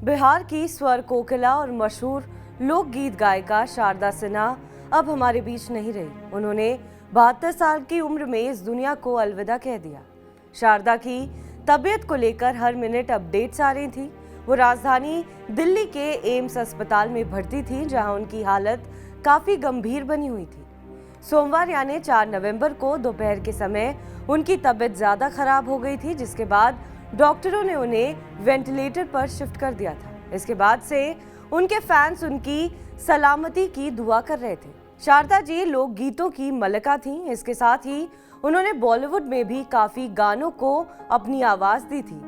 बिहार की स्वर कोकिला और मशहूर लोकगीत गायिका शारदा सिन्हा अब हमारे बीच नहीं रही। उन्होंने 72 साल की उम्र में इस दुनिया को अलविदा कह दिया। शारदा की तबीयत को लेकर हर मिनट अपडेट्स आ रही थी। वो राजधानी दिल्ली के एम्स अस्पताल में भर्ती थी, जहां उनकी हालत काफी गंभीर बनी हुई थी। सोमवार यानी 4 नवंबर को दोपहर के समय उनकी तबीयत ज्यादा खराब हो गई थी, जिसके बाद डॉक्टरों ने उन्हें वेंटिलेटर पर शिफ्ट कर दिया था। इसके बाद से उनके फैंस उनकी सलामती की दुआ कर रहे थे। शारदा जी लोक गीतों की मलका थीं। इसके साथ ही उन्होंने बॉलीवुड में भी काफी गानों को अपनी आवाज दी थी।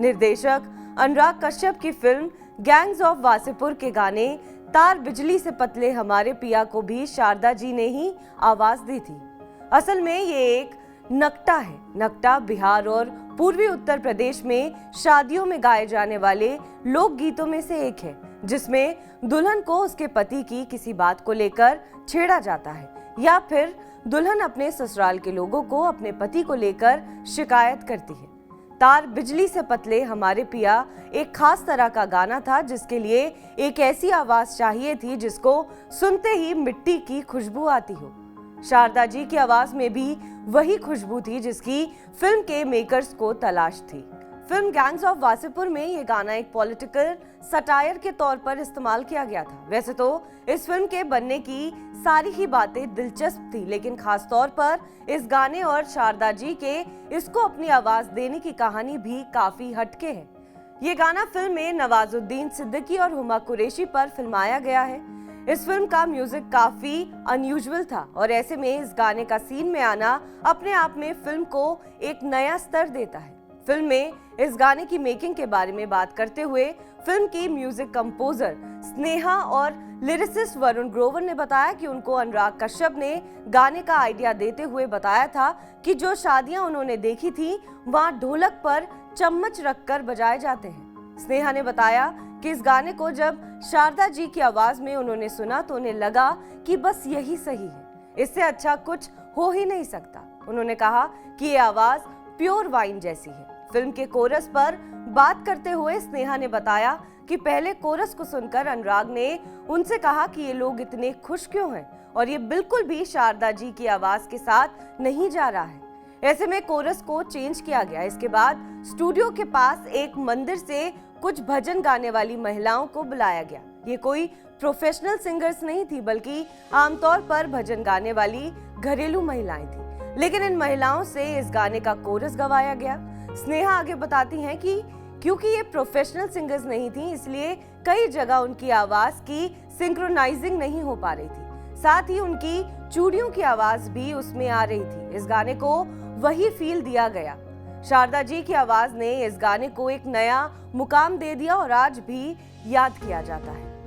निर्देशक अनुराग कश्यप की फिल्म गैंग्स ऑफ वासेपुर के गाने तार बिजली से पतले हमारे पिया को भी शारदा जी ने ही आवाज दी थी। असल में ये एक नकटा है। नकटा बिहार और पूर्वी उत्तर प्रदेश में शादियों में गाए जाने वाले लोक गीतों में से एक है, जिसमें दुल्हन को उसके पति की किसी बात को लेकर छेड़ा जाता है या फिर दुल्हन अपने ससुराल के लोगों को अपने पति को लेकर शिकायत करती है। तार बिजली से पतले हमारे पिया एक खास तरह का गाना था, जिसके लिए एक ऐसी आवाज चाहिए थी जिसको सुनते ही मिट्टी की खुशबू आती हो। शारदा जी की आवाज में भी वही खुशबू थी जिसकी फिल्म के मेकर्स को तलाश थी। फिल्म गैंग्स ऑफ वासेपुर में ये गाना एक पॉलिटिकल सटायर के तौर पर इस्तेमाल किया गया था। वैसे तो इस फिल्म के बनने की सारी ही बातें दिलचस्प थी, लेकिन खास तौर पर इस गाने और शारदा जी के इसको अपनी आवाज देने की कहानी भी काफी हटके है। ये गाना फिल्म में नवाजुद्दीन सिद्दीकी और हुमा कुरैशी पर फिल्माया गया है। इस फिल्म का म्यूजिक काफी अनयूजुअल था और ऐसे में इस गाने का सीन में आना अपने आप में फिल्म को एक नया स्तर देता है। फिल्म में इस गाने की मेकिंग के बारे में बात करते हुए फिल्म की म्यूजिक कंपोजर स्नेहा और लिरिसिस्ट वरुण ग्रोवर ने बताया कि उनको अनुराग कश्यप ने गाने का आइडिया देते हुए बताया था कि जो शादियां उन्होंने देखी थी वहां ढोलक पर चम्मच रखकर बजाए जाते हैं। स्नेहा ने बताया कि इस गाने को जब शारदा जी की आवाज में उन्होंने सुना तो उन्हें लगा कि बस यही सही है, इससे अच्छा कुछ हो ही नहीं सकता। उन्होंने कहा कि ये आवाज प्योर वाइन जैसी है। फिल्म के कोरस पर बात करते हुए स्नेहा ने बताया कि पहले कोरस को सुनकर अनुराग ने उनसे कहा कि ये लोग इतने खुश क्यों हैं और ये बिल्कुल भी शारदा जी की आवाज के साथ नहीं जा रहा है। ऐसे में कोरस को चेंज किया गया। इसके बाद स्टूडियो के पास एक मंदिर से कुछ भजन गाने वाली महिलाओं को बुलाया गया। ये कोई प्रोफेशनल सिंगर्स नहीं थी, बल्कि आमतौर पर भजन गाने वाली घरेलू महिलाएं थी, लेकिन इन महिलाओं से इस गाने का कोरस गवाया गया। स्नेहा आगे बताती हैं कि क्योंकि ये प्रोफेशनल सिंगर्स नहीं थी, इसलिए कई जगह उनकी आवाज की सिंक्रोनाइजिंग नहीं हो पा रही थी। साथ ही उनकी चूड़ियों की आवाज भी उसमें आ रही थी। इस गाने को वही फील दिया गया। शारदा जी की आवाज ने इस गाने को एक नया मुकाम दे दिया और आज भी याद किया जाता है।